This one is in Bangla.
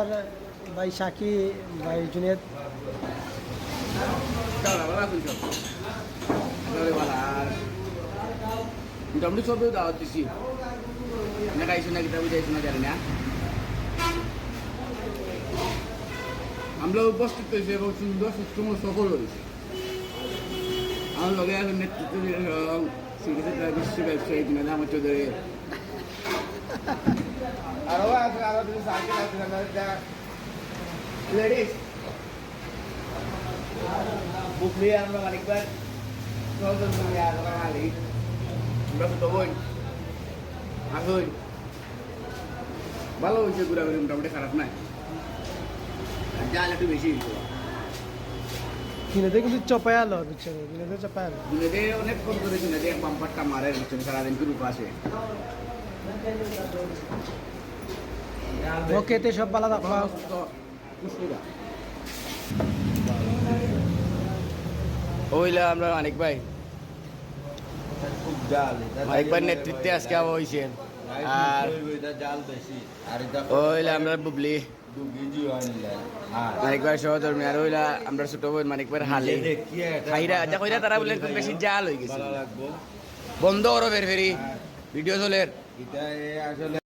আমার ভাই সাকি, ভাই জুনেদ। মোটামুটি সবেও দাওয়াত দিছি, না খাইছো না কিতা বুঝাইছো না জানি না। আমরা উপস্থিত হয়েছি এবং সুন্দর সুষ্ঠুম সফল হয়েছে। আমার লগে এখন নেতৃত্ব সিরিজের বিশ্ব ব্যবসায়ী দিনে আমার চৌধুরী আরো আছে, আরো দুটো সার্কেল আছে লেডিস বুকলি আমরা মালিকবার সহজন মালিক আমরা তো বোন আসুন। ভালো হয়েছে ঘোরাঘুরি, মোটামুটি খারাপ নাই, জাল একটু বেশি হয়েছে। কিনেতে কিন্তু চপায় আলো বিচ্ছারে, কিনেতে চপায় আলো। দুনেদে অনেক কম করে দুনেদে বাম্পারটা মারে বিচ্ছনে সারাদিন কি রূপ আসে। ওকে, তে সব ভালো থাকবা। ওইলা আমরা মানিক ভাই, মানিক ভাই নেতৃত্বে আজকে আবার হয়েছে। আর ওইলা আমরা বুবলি মানিক ভাই সহধর্মী, আর ওইলা আমরা ছোট বোন মানিক ভাইয়ের হালে খাইরা যা কইরা তারা বলে খুব বেশি জাল হয়ে গেছে। বন্ধ করো ফের ফেরি ভিডিও চলের। এটা আসলে